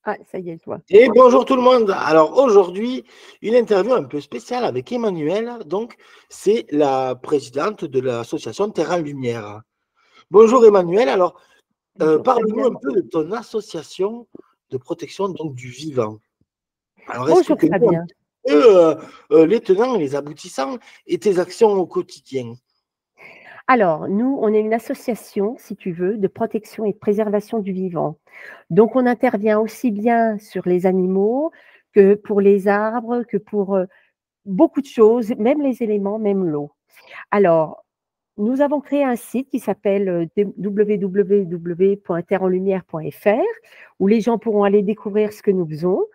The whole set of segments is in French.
Ah, ça y est, je vois. Et bonjour tout le monde. Alors aujourd'hui, une interview un peu spéciale avec Emmanuelle. Donc, c'est la présidente de l'association Terra Lumière. Bonjour Emmanuelle. Alors, Bonjour parle-nous un Fabien. peu de ton association de protection donc, du vivant. Alors, Bonjour explique-nous un Fabien. petit peu les tenants et les aboutissants et tes actions au quotidien. Alors, nous, on est une association, si tu veux, de protection et de préservation du vivant. Donc, on intervient aussi bien sur les animaux que pour les arbres, que pour beaucoup de choses, même les éléments, même l'eau. Alors, nous avons créé un site qui s'appelle www.terreenlumière.fr où les gens pourront aller découvrir ce que nous faisons.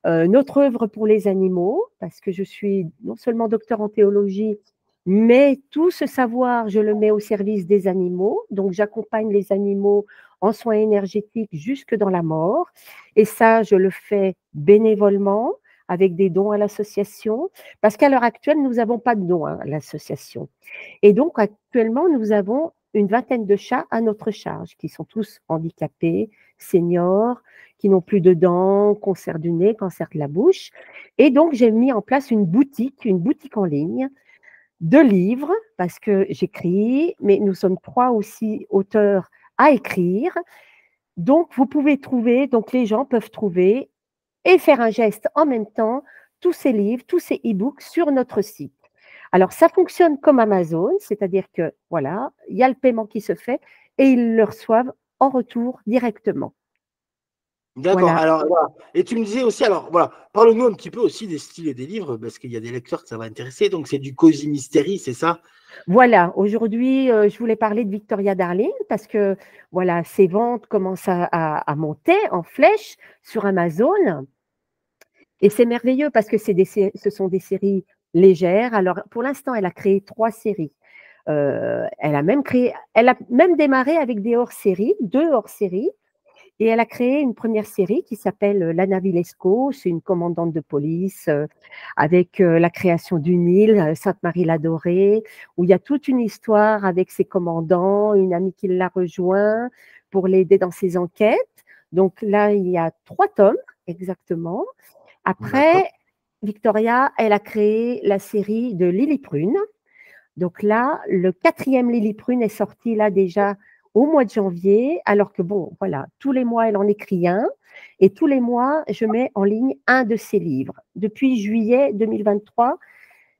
Notre œuvre pour les animaux, parce que je suis non seulement docteur en théologie, mais tout ce savoir, je le mets au service des animaux. Donc, j'accompagne les animaux en soins énergétiques jusque dans la mort. Et ça, je le fais bénévolement avec des dons à l'association, parce qu'à l'heure actuelle, nous n'avons pas de dons à l'association. Et donc, actuellement, nous avons une vingtaine de chats à notre charge, qui sont tous handicapés, seniors, qui n'ont plus de dents, cancer du nez, cancer de la bouche. Et donc, j'ai mis en place une boutique en ligne de livres, parce que j'écris, mais nous sommes 3 aussi auteurs à écrire. Donc, vous pouvez trouver, donc les gens peuvent trouver et faire un geste en même temps, tous ces livres, tous ces e-books sur notre site. Alors, ça fonctionne comme Amazon, c'est-à-dire que, voilà, il y a le paiement qui se fait et ils le reçoivent en retour directement. D'accord. Voilà. Alors, voilà. Et tu me disais aussi, alors, voilà, parle-nous un petit peu aussi des styles et des livres, parce qu'il y a des lecteurs que ça va intéresser. Donc, c'est du Cozy Mystery, c'est ça? Voilà, aujourd'hui, je voulais parler de Victoria Darling parce que, voilà, ses ventes commencent à monter en flèche sur Amazon et c'est merveilleux parce que ce sont des séries légères. Alors, pour l'instant, elle a créé 3 séries. Elle a même démarré avec des hors-séries, 2 hors-séries. Et elle a créé une première série qui s'appelle Lana Vilesco. C'est une commandante de police avec la création d'une île, Sainte-Marie-la-Dorée, où il y a toute une histoire avec ses commandants, une amie qui l'a rejoint pour l'aider dans ses enquêtes. Donc là, il y a 3 tomes exactement. D'accord. Après, Victoria, elle a créé la série de Lily Prune. Donc là, le 4e Lily Prune est sorti là déjà au mois de janvier, alors que bon, voilà, tous les mois, elle en écrit un, et tous les mois, je mets en ligne un de ses livres. Depuis juillet 2023,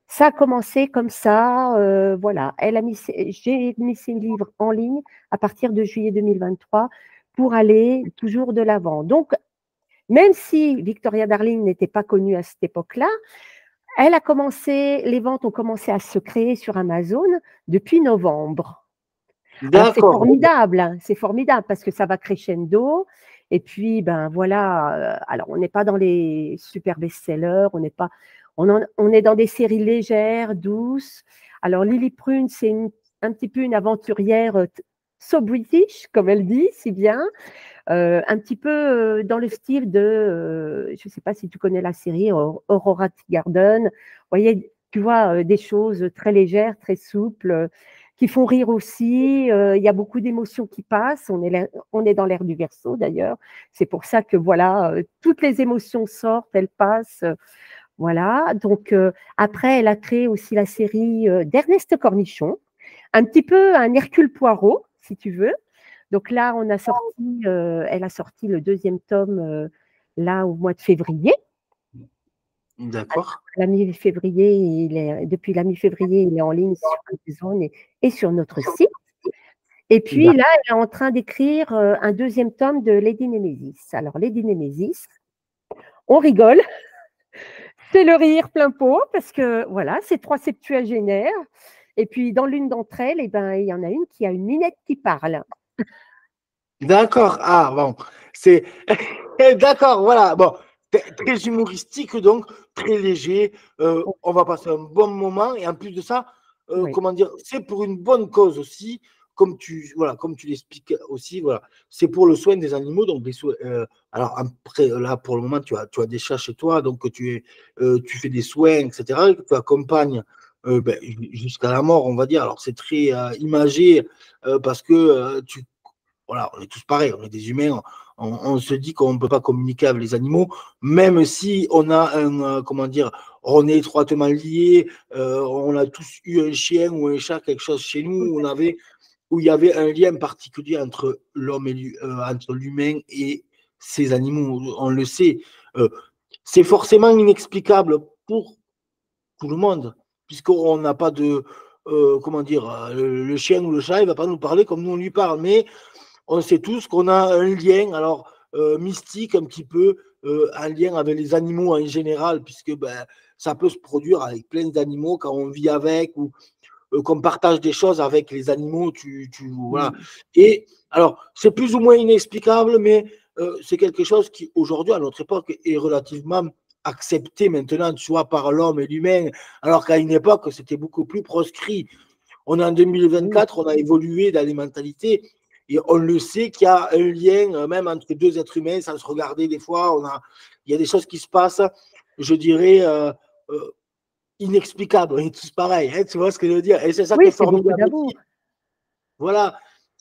ça a commencé comme ça, voilà. J'ai mis ses livres en ligne à partir de juillet 2023 pour aller toujours de l'avant. Donc, même si Victoria Darling n'était pas connue à cette époque-là, les ventes ont commencé à se créer sur Amazon depuis novembre. Alors D'accord. c'est formidable parce que ça va crescendo. Et puis, ben voilà, alors on n'est pas dans les super best-sellers, on est dans des séries légères, douces. Alors Lily Prune, c'est un petit peu une aventurière so British, comme elle dit, si bien, un petit peu dans le style de, je ne sais pas si tu connais la série Aurora Garden. Vous voyez, tu vois, des choses très légères, très souples, qui font rire aussi. Il y a beaucoup d'émotions qui passent. On est dans l'ère du Verseau d'ailleurs. C'est pour ça que voilà, toutes les émotions sortent, elles passent. Voilà. Donc après, elle a créé aussi la série d'Ernest Cornichon, un petit peu un Hercule Poirot, si tu veux. Donc là, elle a sorti le 2e tome là au mois de février. D'accord. Depuis la mi-février, il est en ligne sur Amazon et sur notre site. Et puis D'accord. là, elle est en train d'écrire un 2e tome de Lady Nemesis. Alors, Lady Nemesis, on rigole, c'est le rire plein pot parce que voilà, c'est 3 septuagénaires. Et puis, dans l'une d'entre elles, eh ben, il y en a une qui a une minette qui parle. D'accord. Ah, bon. C'est. D'accord, voilà. Bon. Très humoristique, donc, très léger. On va passer un bon moment. Et en plus de ça, Oui, comment dire, c'est pour une bonne cause aussi. Voilà, comme tu l'expliques aussi, voilà, c'est pour le soin des animaux. Donc, alors, après, là, pour le moment, tu as des chats chez toi, donc tu fais des soins, etc., que tu accompagnes ben, jusqu'à la mort, on va dire. Alors, c'est très imagé parce que voilà, on est tous pareils, on est des humains, on se dit qu'on ne peut pas communiquer avec les animaux, même si on a comment dire, on est étroitement liés, on a tous eu un chien ou un chat, quelque chose chez nous, où il y avait un lien particulier entre entre l'humain et ces animaux. On le sait. C'est forcément inexplicable pour tout le monde, puisqu'on n'a pas de, comment dire, le chien ou le chat, il ne va pas nous parler comme nous on lui parle, mais on sait tous qu'on a un lien, alors mystique un petit peu, un lien avec les animaux en général, puisque ben, ça peut se produire avec plein d'animaux quand on vit avec ou qu'on partage des choses avec les animaux. Voilà. Et alors, c'est plus ou moins inexplicable, mais c'est quelque chose qui, aujourd'hui, à notre époque, est relativement accepté maintenant, tu vois, par l'homme et l'humain, alors qu'à une époque, c'était beaucoup plus proscrit. On est en 2024, on a évolué dans les mentalités et on le sait qu'il y a un lien, même entre deux êtres humains, sans se regarder des fois. Il y a des choses qui se passent, je dirais, inexplicables. On est tous pareils, hein, tu vois ce que je veux dire? Et c'est ça qui est formidable aussi. Voilà.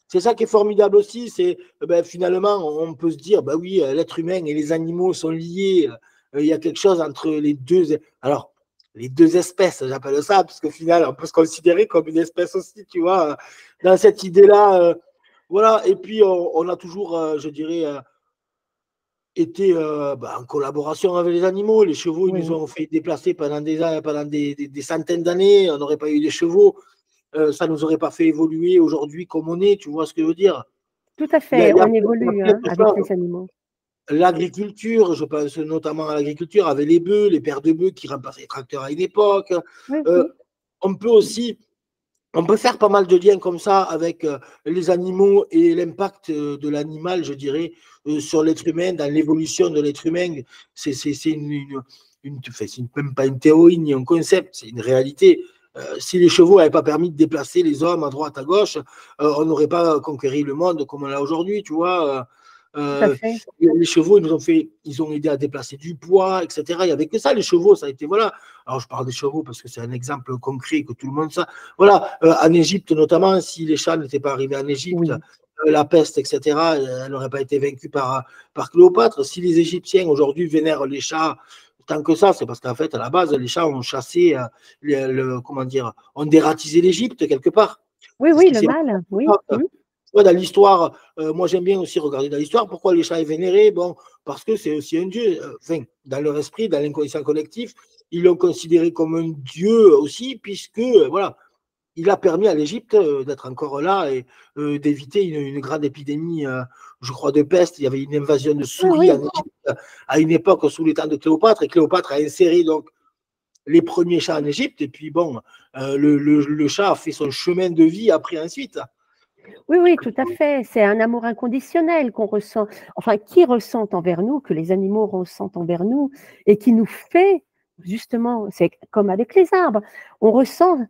C'est ça qui est formidable aussi, c'est ben, finalement, on peut se dire, ben oui, l'être humain et les animaux sont liés. Il y a quelque chose entre les deux. Alors, les deux espèces, j'appelle ça, parce qu'au final, on peut se considérer comme une espèce aussi, tu vois, dans cette idée-là. Voilà, et puis on a toujours, je dirais, été en collaboration avec les animaux. Les chevaux, ils nous ont fait déplacer pendant des centaines d'années. On n'aurait pas eu des chevaux. Ça ne nous aurait pas fait évoluer aujourd'hui comme on est, tu vois ce que je veux dire? Tout à fait, on évolue avec les animaux. L'agriculture, je pense notamment à l'agriculture, avec les bœufs, les paires de bœufs qui remplaçaient les tracteurs à une époque. On peut aussi, on peut faire pas mal de liens comme ça avec les animaux et l'impact de l'animal, je dirais, sur l'être humain, dans l'évolution de l'être humain. C'est même pas une théorie ni un concept, c'est une réalité. Si les chevaux n'avaient pas permis de déplacer les hommes à droite, à gauche, on n'aurait pas conquéri le monde comme on l'a aujourd'hui, tu vois. Les chevaux, ils ont aidé à déplacer du poids, etc. Il n'y avait que ça, les chevaux, ça a été, voilà. Alors, je parle des chevaux parce que c'est un exemple concret que tout le monde sait. Voilà, en Égypte notamment, si les chats n'étaient pas arrivés en Égypte, la peste, etc., elle n'aurait pas été vaincue par Cléopâtre. Si les Égyptiens aujourd'hui vénèrent les chats, tant que ça, c'est parce qu'en fait, à la base, les chats ont chassé, comment dire, ont dératisé l'Égypte quelque part. Oui, le mal, oui. Dans l'histoire, moi j'aime bien aussi regarder dans l'histoire pourquoi les chats est vénéré. Bon, parce que c'est aussi un dieu. Enfin, dans leur esprit, dans l'inconscient collectif, ils l'ont considéré comme un dieu aussi, puisque voilà, il a permis à l'Égypte d'être encore là et d'éviter une grande épidémie, je crois, de peste. Il y avait une invasion de souris en Égypte à une époque sous les temps de Cléopâtre, et Cléopâtre a inséré donc les premiers chats en Égypte. Et puis bon, le chat a fait son chemin de vie après ensuite. Oui, tout à fait. C'est un amour inconditionnel qu'on ressent, enfin, qui ressentent envers nous, que les animaux ressentent envers nous, et qui nous fait, justement, c'est comme avec les arbres, on ressent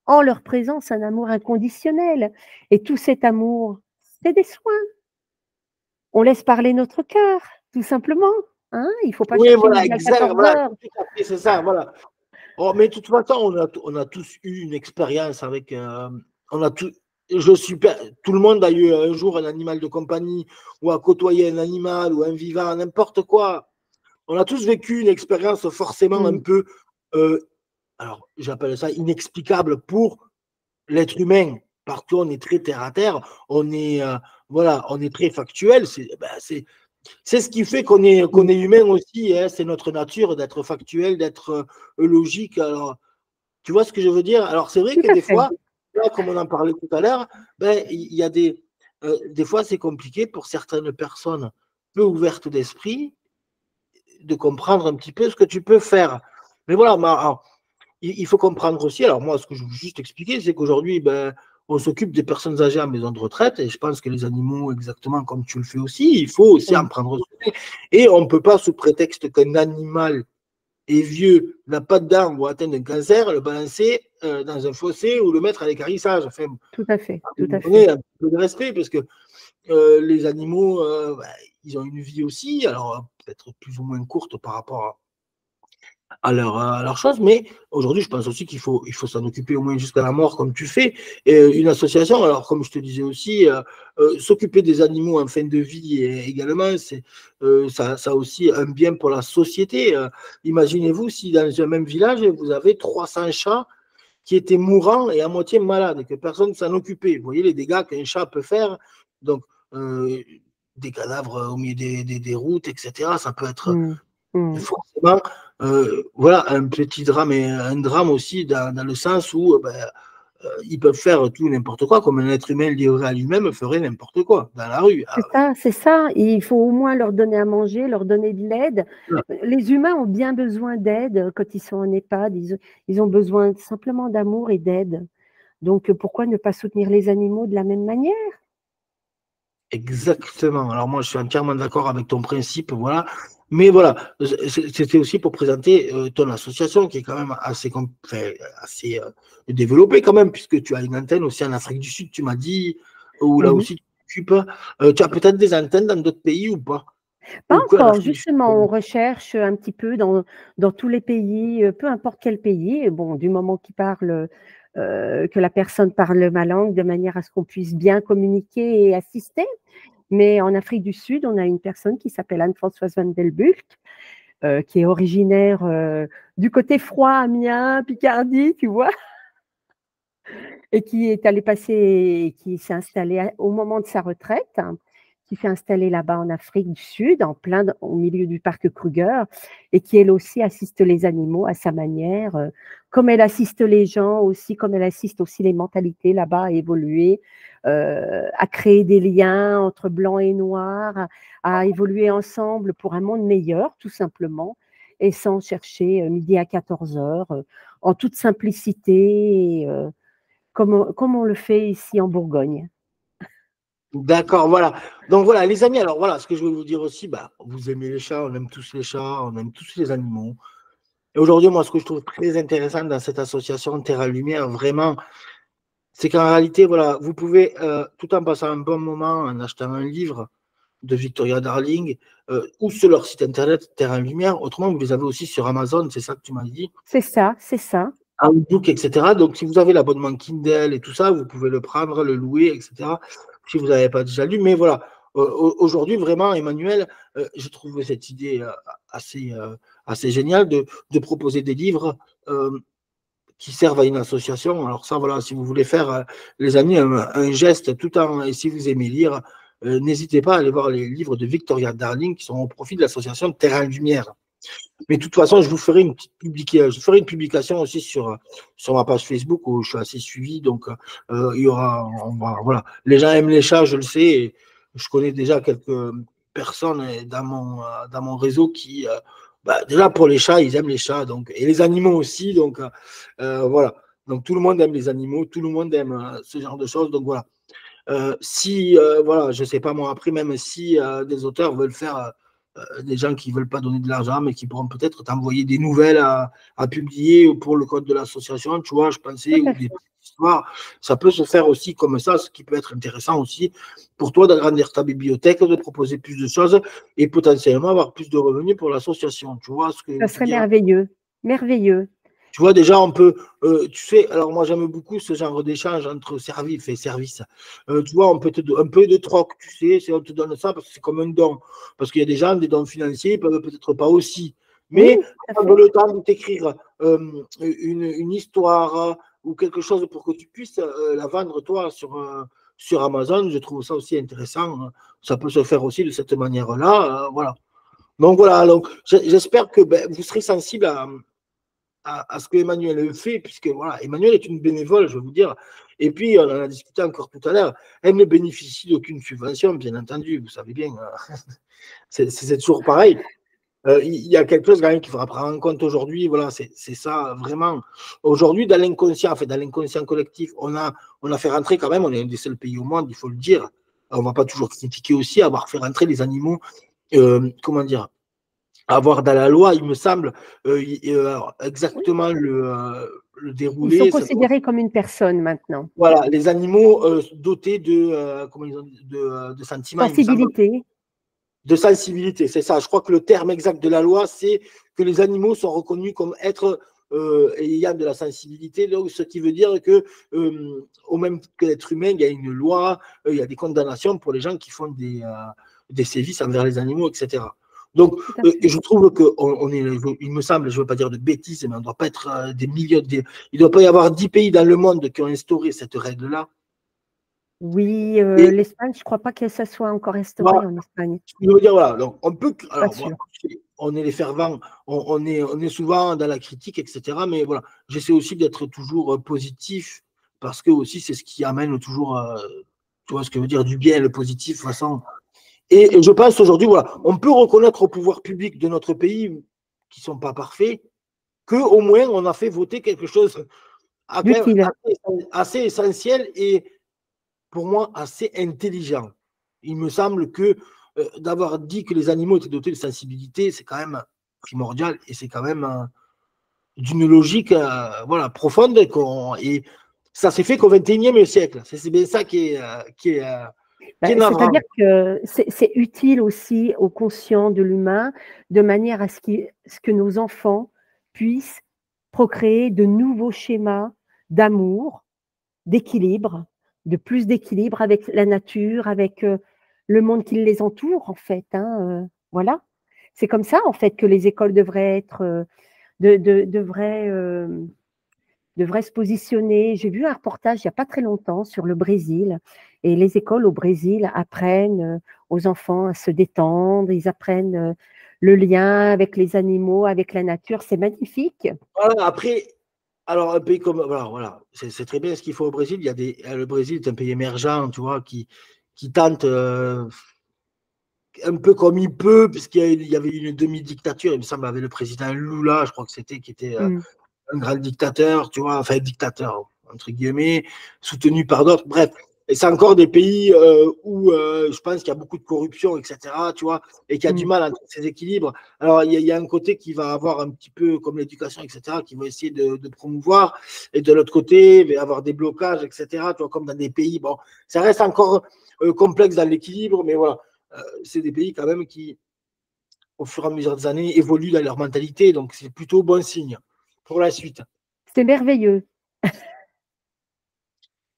en leur présence un amour inconditionnel. Et tout cet amour, c'est des soins. On laisse parler notre cœur, tout simplement. Hein, il ne faut pas chercher voilà, midi à 14 heures. C'est ça, voilà. Oh, mais de toute façon, on a tous eu une expérience avec. On a tout, tout le monde a eu un jour un animal de compagnie ou a côtoyé un animal ou un vivant, n'importe quoi. On a tous vécu une expérience forcément un peu, alors j'appelle ça inexplicable pour l'être humain, parce qu'on est très terre à terre, on est, voilà, on est très factuel. C'est ce qui fait qu'on est humain aussi, hein, c'est notre nature d'être factuel, d'être logique. Alors, tu vois ce que je veux dire? Alors, c'est vrai que des fois, là, comme on en parlait tout à l'heure, ben, il y a des fois, c'est compliqué pour certaines personnes peu ouvertes d'esprit de comprendre un petit peu ce que tu peux faire. Mais voilà, alors, il faut comprendre aussi, alors moi, ce que je veux juste expliquer, c'est qu'aujourd'hui, ben, on s'occupe des personnes âgées en maison de retraite, et je pense que les animaux, exactement comme tu le fais aussi, il faut aussi en prendre soin. Et on ne peut pas, sous prétexte qu'un animal est vieux, n'a pas de dents ou atteint d'un cancer, le balancer dans un fossé ou le mettre à l'équarrissage. Enfin, tout à fait. Un peu de respect, parce que les animaux, ben, ils ont une vie aussi, alors peut-être plus ou moins courte par rapport à leur chose, mais aujourd'hui, je pense aussi il faut s'en occuper au moins jusqu'à la mort, comme tu fais. Et une association, alors comme je te disais aussi, s'occuper des animaux en fin de vie également, ça a aussi un bien pour la société. Imaginez-vous si dans un même village, vous avez 300 chats qui étaient mourants et à moitié malades, et que personne ne s'en occupait. Vous voyez les dégâts qu'un chat peut faire. Donc, euh, des cadavres au milieu des routes, etc. Ça peut être Mm. Mm. forcément, voilà, un petit drame et un drame aussi dans le sens où ils peuvent faire tout n'importe quoi, comme un être humain livré à lui-même ferait n'importe quoi dans la rue. C'est ça, c'est ça. Il faut au moins leur donner à manger, leur donner de l'aide. Les humains ont bien besoin d'aide quand ils sont en EHPAD. Ils ont besoin simplement d'amour et d'aide. Donc, pourquoi ne pas soutenir les animaux de la même manière? Exactement. Alors moi, je suis entièrement d'accord avec ton principe, voilà. Mais voilà, c'était aussi pour présenter ton association qui est quand même assez développée quand même, puisque tu as une antenne aussi en Afrique du Sud, tu m'as dit, où là Mhm. aussi tu t'occupes. Tu as peut-être des antennes dans d'autres pays ou pas? Pas Ou que en encore, Afrique du Sud? justement, on recherche un petit peu dans tous les pays, peu importe quel pays, bon, du moment que la personne parle ma langue, de manière à ce qu'on puisse bien communiquer et assister. Mais en Afrique du Sud, on a une personne qui s'appelle Anne-Françoise Van Delbulck, qui est originaire du côté froid, Amiens, Picardie, tu vois, et qui est allée passer, qui s'est installée au moment de sa retraite, hein, qui s'est installée là-bas en Afrique du Sud, au milieu du parc Kruger, et qui elle aussi assiste les animaux à sa manière, comme elle assiste les gens aussi, comme elle assiste aussi les mentalités là-bas à évoluer, à créer des liens entre blancs et noirs, à évoluer ensemble pour un monde meilleur, tout simplement, et sans chercher midi à 14 heures, en toute simplicité. Comme on le fait ici en Bourgogne. D'accord, voilà. Donc voilà, les amis, alors voilà, ce que je veux vous dire aussi, bah, vous aimez les chats, on aime tous les chats, on aime tous les animaux. Et aujourd'hui, moi, ce que je trouve très intéressant dans cette association Terra Lumière, vraiment, c'est qu'en réalité, voilà, vous pouvez, tout en passant un bon moment, en achetant un livre de Victoria Darling, ou sur leur site internet Terra Lumière, autrement, vous les avez aussi sur Amazon, c'est ça que tu m'as dit, C'est ça, c'est ça. un book, etc. Donc, si vous avez l'abonnement Kindle et tout ça, vous pouvez le prendre, le louer, etc. Si vous n'avez pas déjà lu. Mais voilà, aujourd'hui, vraiment, Emmanuel, je trouve cette idée assez, assez géniale de proposer des livres qui servent à une association. Alors ça, voilà, si vous voulez faire, les amis, un geste tout en, et si vous aimez lire, n'hésitez pas à aller voir les livres de Victoria Darling qui sont au profit de l'association Terrain Lumière. Mais de toute façon, je ferai une publication aussi sur ma page Facebook où je suis assez suivi. Donc, il y aura, voilà. Les gens aiment les chats, je le sais. Et je connais déjà quelques personnes dans mon réseau qui, déjà pour les chats, ils aiment les chats. Donc, et les animaux aussi. Donc, voilà. Donc, tout le monde aime les animaux, tout le monde aime ce genre de choses. Donc, voilà. Si, voilà, je sais pas moi, après, même si des auteurs veulent faire des gens qui ne veulent pas donner de l'argent, mais qui pourront peut-être t'envoyer des nouvelles à publier pour le code de l'association, tu vois, je pensais, Tout ou à des fait. petites histoires. Ça peut se faire aussi comme ça, ce qui peut être intéressant aussi pour toi d'agrandir ta bibliothèque, de proposer plus de choses et potentiellement avoir plus de revenus pour l'association. Tu vois ce que je Ça veux te serait dire? merveilleux. Merveilleux. Tu vois, déjà, on peut, tu sais, alors moi j'aime beaucoup ce genre d'échange entre service et service. Tu vois, on peut un peu de troc, tu sais, on te donne ça parce que c'est comme un don. Parce qu'il y a des gens, des dons financiers, ils peuvent peut-être pas aussi. Oui, Mais tout à prendre fait. le temps de t'écrire une histoire ou quelque chose pour que tu puisses la vendre toi sur Amazon, je trouve ça aussi intéressant. Ça peut se faire aussi de cette manière-là. Voilà. Donc voilà, donc, j'espère que ben, vous serez sensible à ce que Emmanuel fait, puisque voilà, Emmanuel est une bénévole, je veux vous dire. Et puis, on en a discuté encore tout à l'heure, elle ne bénéficie d'aucune subvention, bien entendu, vous savez bien, c'est toujours pareil. Il y a quelque chose quand même qu'il faudra prendre en compte aujourd'hui, voilà, c'est ça vraiment. Aujourd'hui, dans l'inconscient, en fait, dans l'inconscient collectif, on a fait rentrer quand même, on est un des seuls pays au monde, il faut le dire. On ne va pas toujours critiquer aussi avoir fait rentrer les animaux, comment dire, avoir dans la loi, il me semble, Oui. exactement le Ils sont déroulé. considérés comme une personne maintenant. Voilà, les animaux dotés comment ils ont, de sentiments, il me semble. Sensibilité. De sensibilité, c'est ça. Je crois que le terme exact de la loi, c'est que les animaux sont reconnus comme êtres ayant de la sensibilité, donc ce qui veut dire que, au même titre que l'être humain, il y a une loi, il y a des condamnations pour les gens qui font des sévices envers les animaux, etc. Donc, je trouve qu'on est, il me semble, je ne veux pas dire de bêtises, mais on ne doit pas être des millions, il ne doit pas y avoir 10 pays dans le monde qui ont instauré cette règle-là. Oui, Et l'Espagne, je ne crois pas que ça soit encore voilà, instauré en Espagne. je veux dire, voilà, donc on peut, Pas alors, moi, sûr. on est les fervents, on est souvent dans la critique, etc. Mais voilà, j'essaie aussi d'être toujours positif parce que aussi c'est ce qui amène toujours, tu vois ce que je veux dire, du bien, le positif, de toute façon. Et je pense aujourd'hui, voilà, on peut reconnaître au pouvoir public de notre pays, qui ne sont pas parfaits, qu'au moins on a fait voter quelque chose quand même Utile. assez essentiel et pour moi assez intelligent. Il me semble que d'avoir dit que les animaux étaient dotés de sensibilité, c'est quand même primordial et c'est quand même d'une logique voilà, profonde. Et ça s'est fait qu'au XXIe siècle. C'est bien ça qui est navrant. C'est-à-dire que c'est utile aussi au conscient de l'humain, de manière à ce que nos enfants puissent procréer de nouveaux schémas d'amour, d'équilibre, de plus d'équilibre avec la nature, avec le monde qui les entoure, en fait. Voilà. C'est comme ça, en fait, que les écoles devraient être, devraient se positionner. J'ai vu un reportage il n'y a pas très longtemps sur le Brésil, et les écoles au Brésil apprennent aux enfants à se détendre, ils apprennent le lien avec les animaux, avec la nature. C'est magnifique. Voilà, après, alors un pays comme. Voilà, c'est très bien ce qu'il faut au Brésil. Le Brésil est un pays émergent, tu vois, qui tente un peu comme il peut, puisqu'il y avait une demi-dictature, il me semble, avec le président Lula, je crois que c'était, qui était un grand dictateur, tu vois, enfin dictateur, entre guillemets, soutenu par d'autres. Bref, et c'est encore des pays où je pense qu'il y a beaucoup de corruption, etc., tu vois, et qu'il y a du mal à ces équilibres. Alors, il y a un côté qui va avoir un petit peu, comme l'éducation, etc., qui va essayer de promouvoir, et de l'autre côté, il va y avoir des blocages, etc., tu vois, comme dans des pays, bon, ça reste encore complexe dans l'équilibre, mais voilà, c'est des pays quand même qui, au fur et à mesure des années, évoluent dans leur mentalité, donc c'est plutôt bon signe pour la suite. C'est merveilleux.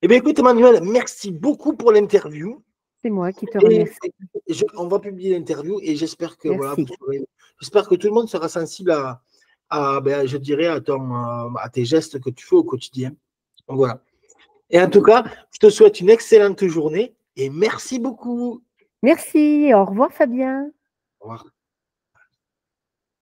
Eh bien, écoute, Emmanuel, merci beaucoup pour l'interview. C'est moi qui te Et remercie. on va publier l'interview et j'espère que, voilà, Merci. j'espère que tout le monde sera sensible ben, je dirais, à tes gestes que tu fais au quotidien. Donc, voilà. Et en tout cas, je te souhaite une excellente journée et merci beaucoup. Merci. Au revoir, Fabien. Au revoir.